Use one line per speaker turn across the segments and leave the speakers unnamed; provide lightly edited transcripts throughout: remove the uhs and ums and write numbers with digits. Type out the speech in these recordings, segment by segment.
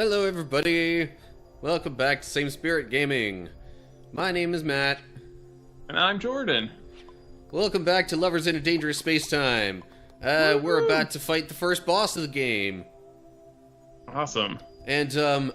Hello everybody! Welcome back to Same Spirit Gaming. My name is Matt.
And I'm Jordan.
Welcome back to Lovers in a Dangerous Spacetime. We're about to fight the first boss of the game.
Awesome.
And,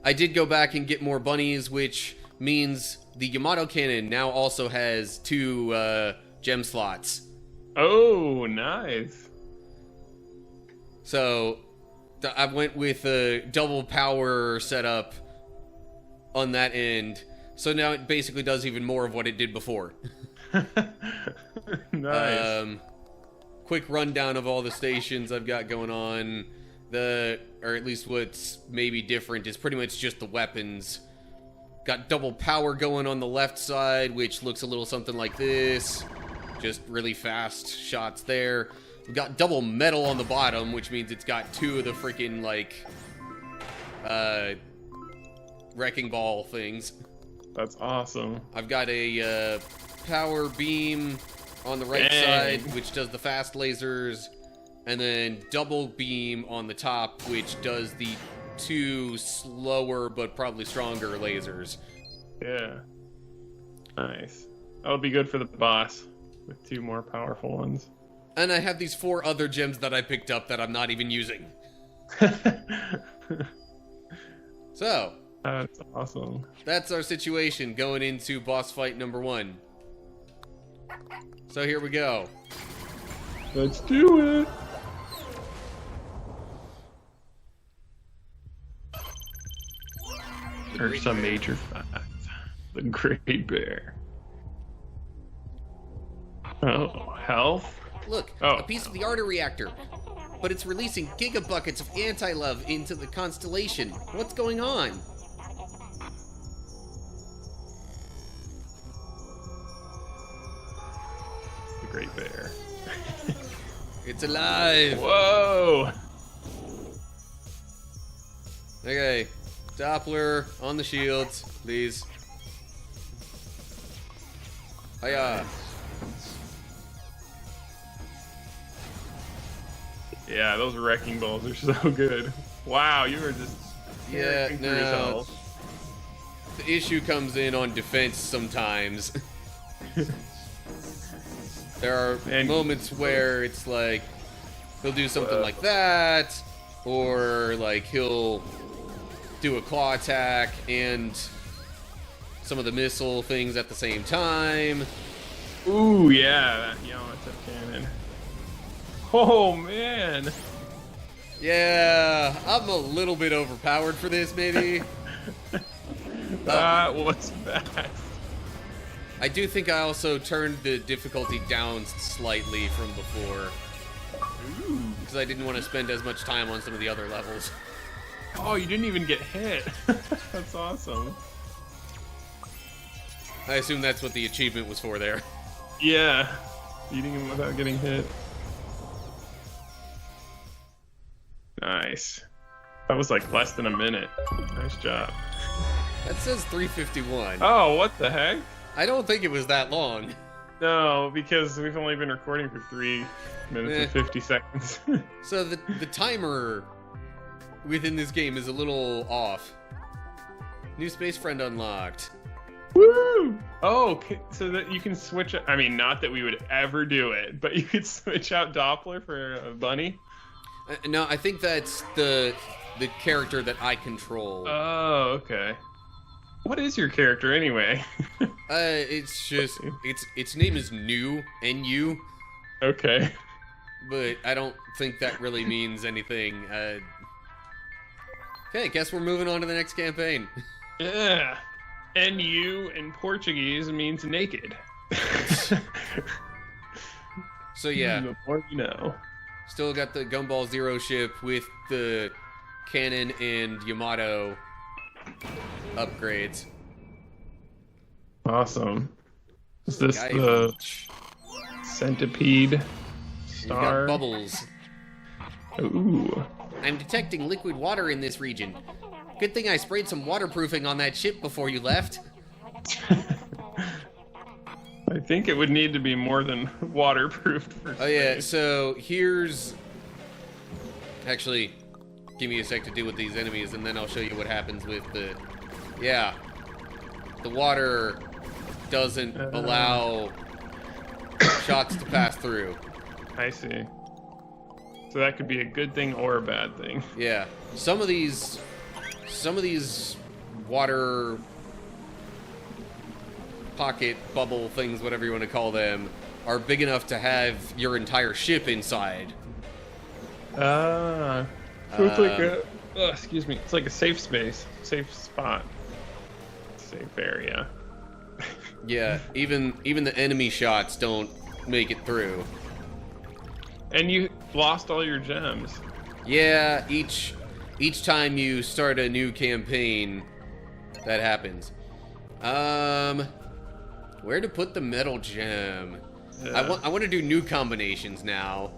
I did go back and get more bunnies, which means the Yamato cannon now also has 2, gem slots.
Oh, nice.
So, I went with a double power setup on that end, so now it basically does even more of what it did before.
Nice.
Quick rundown of all the stations I've got going on. Or at least what's maybe different is pretty much just the weapons. Got double power going on the left side, which looks a little something like this. Just really fast shots there. We've got double metal on the bottom, which means it's got 2 of the freaking, like, wrecking ball things.
That's awesome.
I've got a, power beam on the right side, which does the fast lasers, and then double beam on the top, which does the 2 slower but probably stronger lasers.
Yeah. Nice. That'll be good for the boss, with 2 more powerful ones.
And I have these 4 other gems that I picked up that I'm not even using. So,
that's awesome.
That's our situation going into boss fight number 1. So here we go.
Let's do it. There's some major facts. The Great Bear. Oh, health?
Look, a piece of the Arter reactor. But it's releasing gigabuckets of anti-love into the constellation. What's going on?
The Great Bear.
It's alive!
Whoa!
Okay, Doppler on the shields, please. Hiya!
Yeah, those wrecking balls are so good. Wow, you were just
Yeah,
through yourself.
The issue comes in on defense sometimes. There are moments where it's like he'll do something like that, or like he'll do a claw attack and some of the missile things at the same time.
Ooh, yeah, that Yamato cannon. Oh, man.
Yeah, I'm a little bit overpowered for this, maybe.
That was fast.
I do think I also turned the difficulty down slightly from before.
Ooh.
Because I didn't want to spend as much time on some of the other levels.
Oh, you didn't even get hit. That's awesome.
I assume that's what the achievement was for there.
Yeah. Beating him without getting hit. Nice. That was like less than a minute. Nice job.
That says 3:51.
Oh, what the heck?
I don't think it was that long.
No, because we've only been recording for 3 minutes and 50 seconds.
So the timer within this game is a little off. New space friend unlocked.
Woo! Oh, so that you can switch. I mean, not that we would ever do it, but you could switch out Doppler for a bunny.
No, I think that's the character that I control.
Oh, okay. What is your character anyway?
It's just its name is New, N-U.
Okay.
But I don't think that really means anything. Okay, guess we're moving on to the next campaign.
Yeah. NU in Portuguese means naked.
So yeah.
The more you know.
Still got the Gumball Zero ship with the cannon and Yamato upgrades.
Awesome. Is this the centipede star?
Got bubbles.
Ooh.
I'm detecting liquid water in this region. Good thing I sprayed some waterproofing on that ship before you left.
I think it would need to be more than waterproofed for
Oh yeah, so here's... Actually, give me a sec to deal with these enemies, and then I'll show you what happens with the... Yeah. The water doesn't allow shots to pass through.
I see. So that could be a good thing or a bad thing.
Yeah. Some of these water pocket bubble things, whatever you want to call them, are big enough to have your entire ship inside.
So it's like a, excuse me, it's like a safe space, safe spot, safe area.
Yeah, even the enemy shots don't make it through.
And you lost all your gems.
Yeah, each time you start a new campaign, that happens. Where to put the metal gem?
Yeah.
I want to do new combinations now.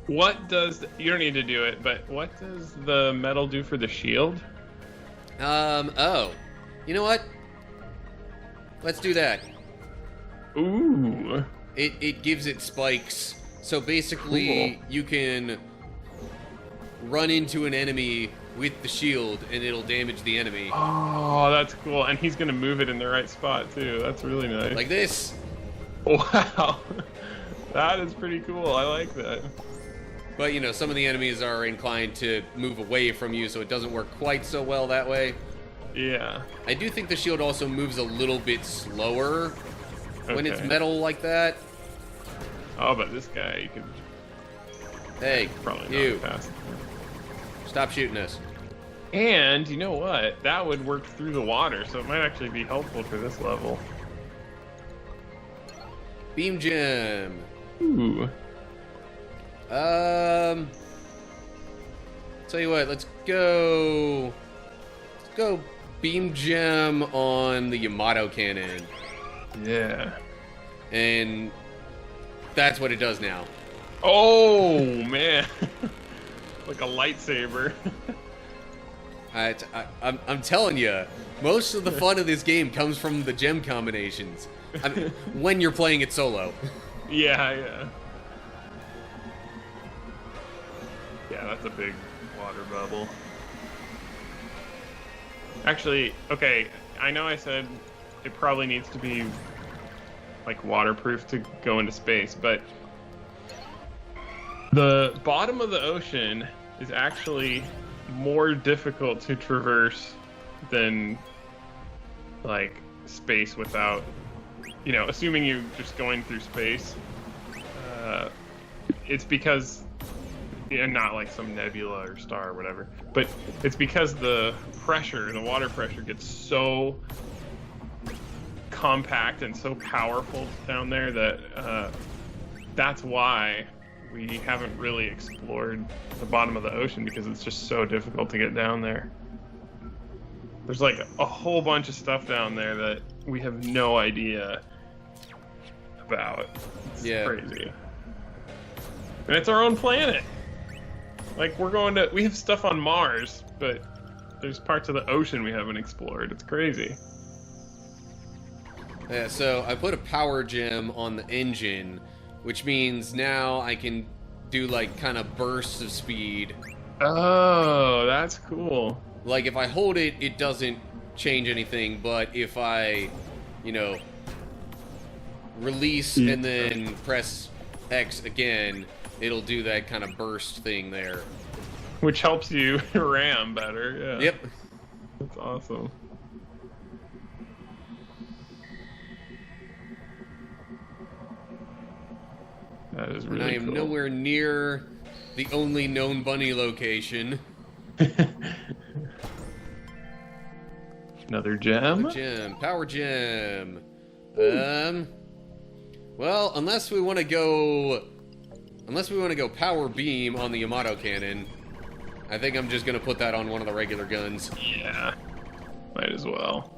What does you don't need to do it, but what does the metal do for the shield?
Oh, you know what? Let's do that.
Ooh.
It gives it spikes, so basically you can run into an enemy with the shield and it'll damage the enemy.
Oh, that's cool. And he's gonna move it in the right spot too. That's really nice.
Like this.
Wow. That is pretty cool. I like that.
But, you know, some of the enemies are inclined to move away from you, so it doesn't work quite so well that way.
Yeah.
I do think the shield also moves a little bit slower when it's
Okay.
metal like that.
Oh, but this guy, you can
Hey,
probably
you,
not pass.
stop shooting us.
And you know what? That would work through the water, so it might actually be helpful for this level.
Beam gem.
Ooh.
Tell you what, let's go beam gem on the Yamato cannon.
Yeah.
And that's what it does now.
Oh man. Like a lightsaber.
I'm telling you, most of the fun of this game comes from the gem combinations. I mean, when you're playing it solo.
Yeah. Yeah, that's a big water bubble. Actually, okay, I know I said it probably needs to be like waterproof to go into space, but the bottom of the ocean is actually more difficult to traverse than like space without, you know, assuming you're just going through space. It's because, and not like some nebula or star or whatever, but it's because the pressure, the water pressure gets so compact and so powerful down there that that's why we haven't really explored the bottom of the ocean, because it's just so difficult to get down there. There's like a whole bunch of stuff down there that we have no idea about. It's crazy. And it's our own planet. Like, we have stuff on Mars, but there's parts of the ocean we haven't explored. It's crazy.
Yeah, so I put a power gem on the engine, which means now I can do like kind of bursts of speed.
Oh, that's cool.
Like if I hold it, it doesn't change anything, but if I, you know, release and then press X again, it'll do that kind of burst thing there.
Which helps you ram better, yeah.
Yep.
That's awesome. That is really
And I am
cool.
nowhere near the only known bunny location.
Another gem?
Power gem. Well, unless we want to go power beam on the Yamato cannon, I think I'm just gonna put that on one of the regular guns.
Yeah, might as well.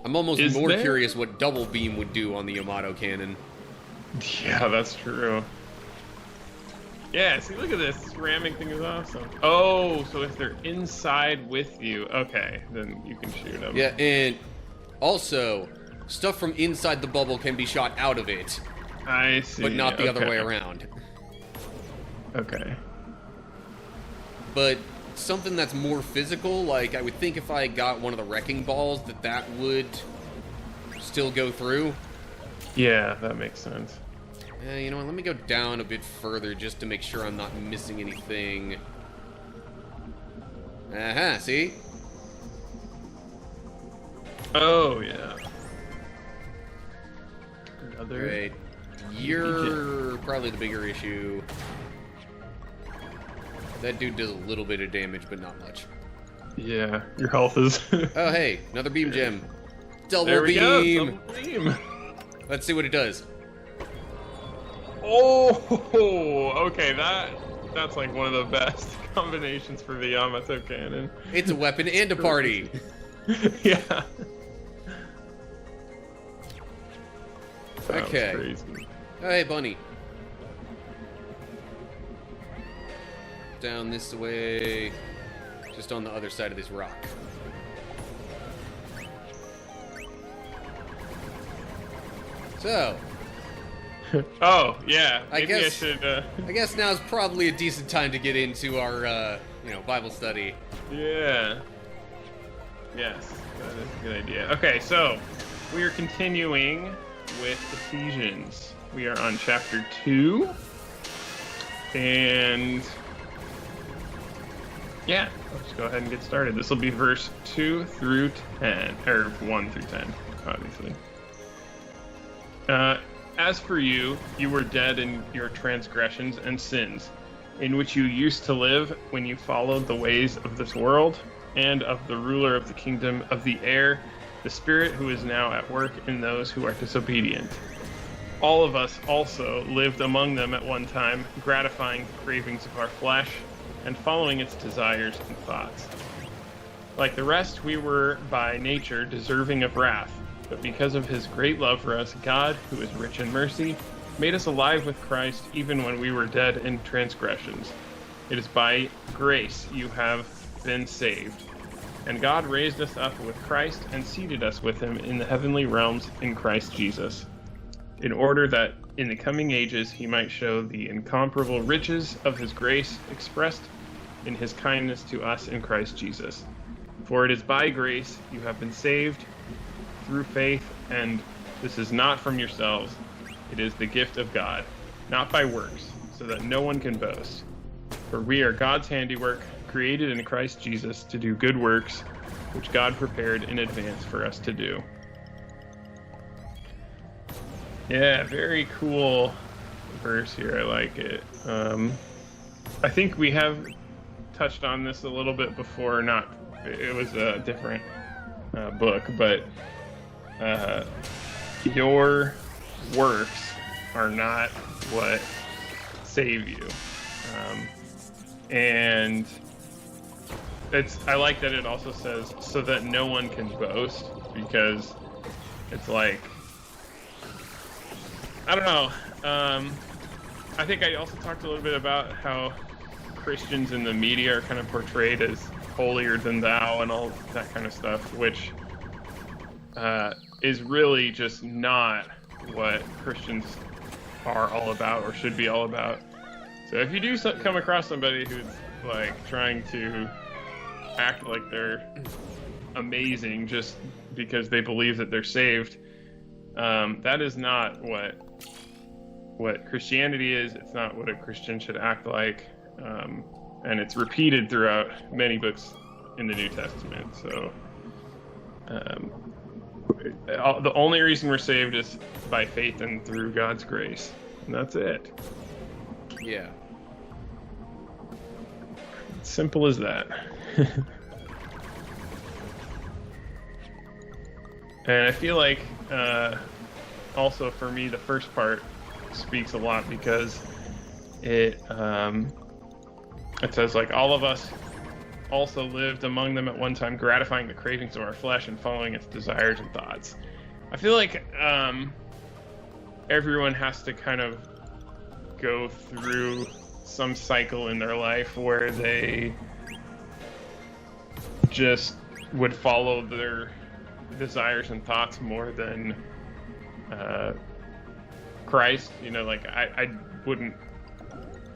I'm almost more curious what double beam would do on the Yamato cannon.
Yeah, that's true. Yeah, see, look at this. This ramming thing is awesome. Oh, so if they're inside with you, okay, then you can shoot them.
Yeah, and also, stuff from inside the bubble can be shot out of it,
I see.
but not the other way around.
Okay.
But something that's more physical, like I would think if I got one of the wrecking balls, that would still go through.
Yeah, that makes sense.
You know what, let me go down a bit further just to make sure I'm not missing anything. Aha, see?
Oh, yeah. Another...
Right. You're probably the bigger issue. That dude does a little bit of damage, but not much.
Yeah, your health is...
Oh, hey, another beam gem. Double
there we
beam!
go, double beam!
Let's see what it does.
Oh, okay, that's like one of the best combinations for the Yamato cannon.
It's a weapon and a party.
Yeah. That
Okay.
was crazy.
Oh, hey, bunny. Down this way. Just on the other side of this rock. So,
Oh, yeah.
I
Maybe
guess-
I should,
I guess now's probably a decent time to get into our, Bible study.
yeah. Yes, that is a good idea. Okay, so we are continuing with Ephesians. We are on chapter 2. And yeah, let's go ahead and get started. This will be verse 2 through 10, or 1 through 10, obviously. As for you, you were dead in your transgressions and sins, in which you used to live when you followed the ways of this world and of the ruler of the kingdom of the air, the spirit who is now at work in those who are disobedient. All of us also lived among them at one time, gratifying the cravings of our flesh and following its desires and thoughts. Like the rest, we were by nature deserving of wrath, but because of his great love for us, God, who is rich in mercy, made us alive with Christ even when we were dead in transgressions. It is by grace you have been saved. And God raised us up with Christ and seated us with him in the heavenly realms in Christ Jesus, in order that in the coming ages he might show the incomparable riches of his grace expressed in his kindness to us in Christ Jesus. For it is by grace you have been saved through faith, and this is not from yourselves, it is the gift of God, not by works, so that no one can boast. For we are God's handiwork, created in Christ Jesus to do good works, which God prepared in advance for us to do. Yeah, very cool verse here. I like it. I think we have touched on this a little bit before. It was a different book, but your works are not what save you. And I like that it also says so that no one can boast, because it's like, I don't know. I think I also talked a little bit about how Christians in the media are kind of portrayed as holier than thou and all that kind of stuff, which is really just not what Christians are all about or should be all about. So if you do come across somebody who's like trying to act like they're amazing just because they believe that they're saved, that is not what Christianity is. It's not what a Christian should act like, and it's repeated throughout many books in the New Testament. So the only reason we're saved is by faith and through God's grace, and that's it.
Yeah.
It's simple as that. And I feel like also for me the first part speaks a lot, because it says like all of us also lived among them at one time, gratifying the cravings of our flesh and following its desires and thoughts. I feel like everyone has to kind of go through some cycle in their life where they just would follow their desires and thoughts more than Christ. You know, like I wouldn't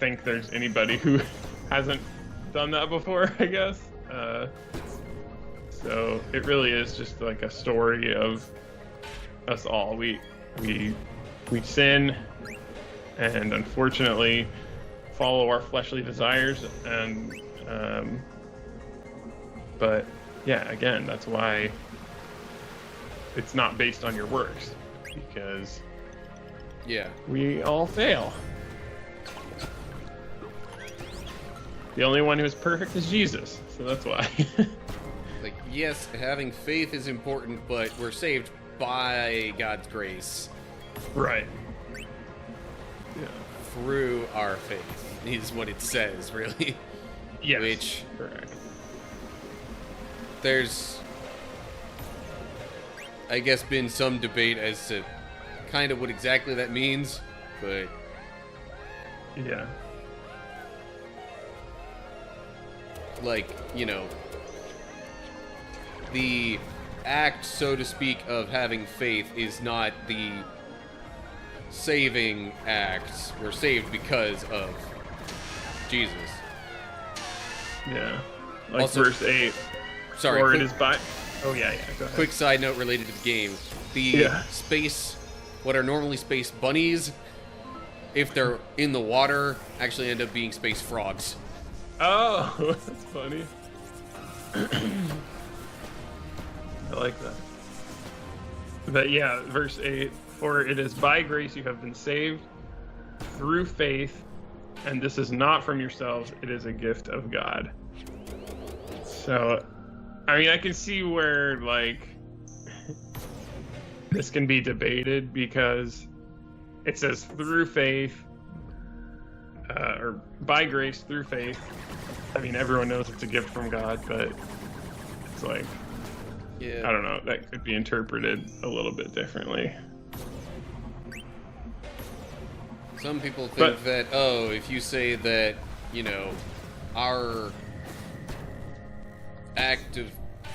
think there's anybody who hasn't done that before, I guess. So it really is just like a story of us all. We sin, and unfortunately follow our fleshly desires, and but yeah, again, that's why it's not based on your works, because we all fail. The only one who's perfect is Jesus, so that's why.
Like, yes, having faith is important, but we're saved by God's grace.
Right. Yeah.
Through our faith is what it says, really.
Yes.
Which,
correct.
There's, I guess, been some debate as to kind of what exactly that means, but
yeah.
Like, you know, the act, so to speak, of having faith is not the saving act. We're saved because of Jesus.
Yeah. Like
Also,
verse 8.
Sorry.
Or it is by... Oh, yeah, go ahead.
Quick side note related to the game. The space, what are normally space bunnies, if they're in the water, actually end up being space frogs.
Oh, that's funny. I like that. But yeah, verse 8, for it is by grace you have been saved through faith, and this is not from yourselves, it is a gift of God. So, I mean, I can see where, like, this can be debated, because it says through faith, or by grace through faith. I mean, everyone knows it's a gift from God, but it's like,
yeah,
I don't know, that could be interpreted a little bit differently.
Some people think that, oh, if you say that, you know, our act of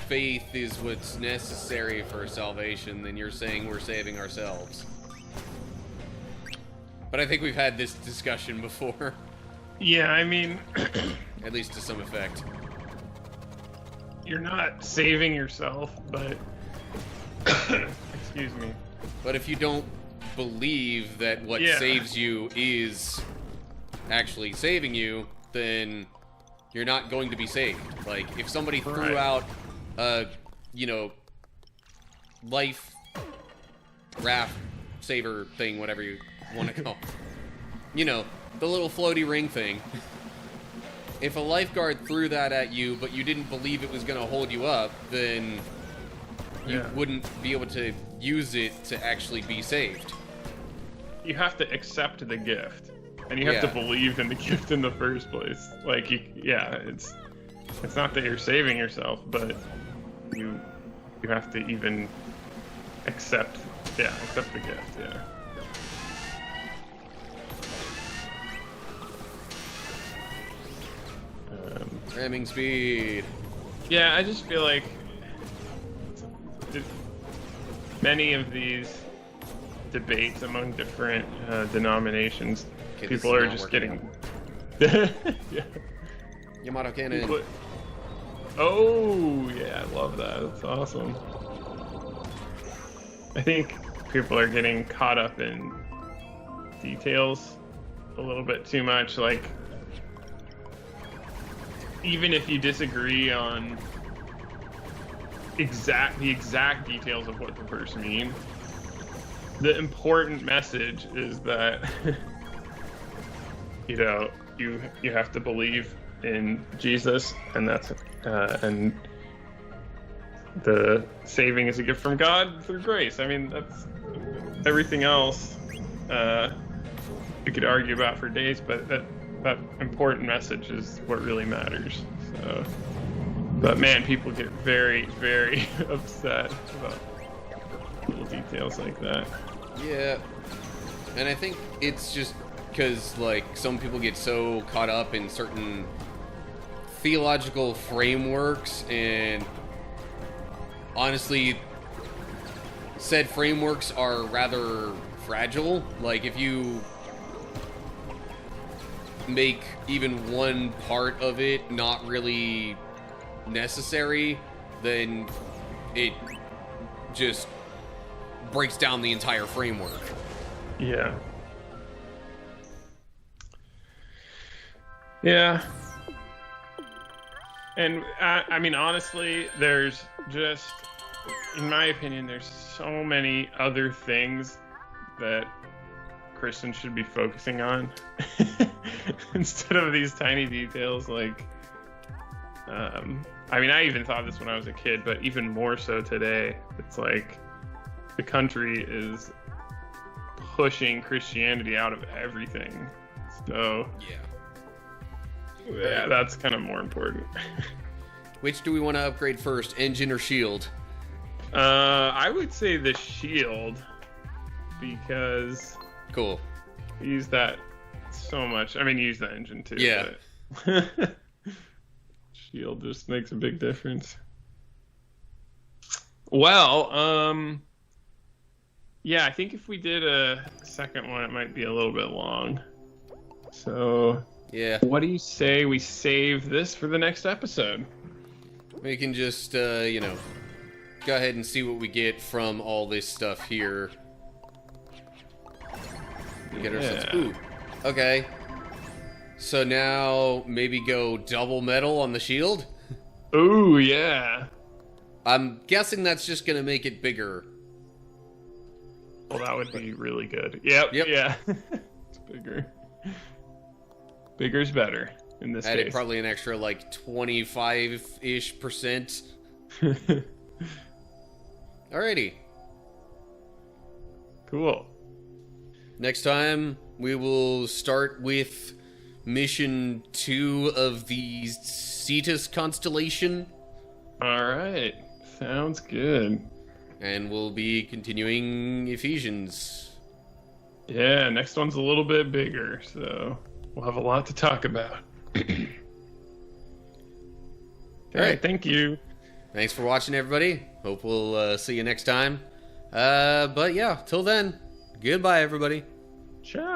faith is what's necessary for salvation, then you're saying we're saving ourselves. But I think we've had this discussion before.
Yeah, I mean...
At least to some effect.
You're not saving yourself, but... Excuse me.
But if you don't believe that what saves you is actually saving you, then you're not going to be saved. Like, if somebody threw out a, you know, life raft saver thing, whatever you want to call it. You know, the little floaty ring thing. If a lifeguard threw that at you, but you didn't believe it was going to hold you up, then you wouldn't be able to use it to actually be saved.
You have to accept the gift, and you have to believe in the gift in the first place. Like, it's not that you're saving yourself, but you have to even accept the gift. Yeah.
Ramming speed.
Yeah, I just feel like many of these debates among different denominations, people are just getting...
Yamato Cannon.
Oh, yeah, I love that. That's awesome. I think people are getting caught up in details a little bit too much, like... Even if you disagree on the exact details of what the verse means, the important message is that you know, you have to believe in Jesus, and that's and the saving is a gift from God through grace. I mean, that's everything else we could argue about for days, but that important message is what really matters. So, but man, people get very, very upset about little details like that.
Yeah, and I think it's just because, like, some people get so caught up in certain theological frameworks, and honestly, said frameworks are rather fragile. Like, if you make even one part of it not really necessary, then it just breaks down the entire framework.
Yeah. Yeah. And I mean, honestly, there's just, in my opinion, there's so many other things that Christians should be focusing on instead of these tiny details. Like, I mean, I even thought this when I was a kid, but even more so today. It's like the country is pushing Christianity out of everything. So yeah, that's kind of more important.
Which do we want to upgrade first, engine or shield?
I would say the shield, because
cool.
Use that so much. I mean, use the engine too.
Yeah.
But shield just makes a big difference. Well, yeah, I think if we did a second one, it might be a little bit long. So,
yeah.
What do you say we save this for the next episode?
We can just, you know, go ahead and see what we get from all this stuff here. Get ourselves. Ooh. Okay. So now maybe go double metal on the shield?
Ooh, yeah.
I'm guessing that's just gonna make it bigger.
Well, that would be really good. Yep. Yeah. It's bigger. Bigger's better in this
Added
case.
probably an extra like 25-ish%. Alrighty.
Cool.
Next time, we will start with mission 2 of the Cetus constellation.
Alright. Sounds good.
And we'll be continuing Ephesians.
Yeah, next one's a little bit bigger, so we'll have a lot to talk about. Alright, thank you.
Thanks for watching, everybody. Hope we'll see you next time. But yeah, till then, goodbye, everybody.
Ciao.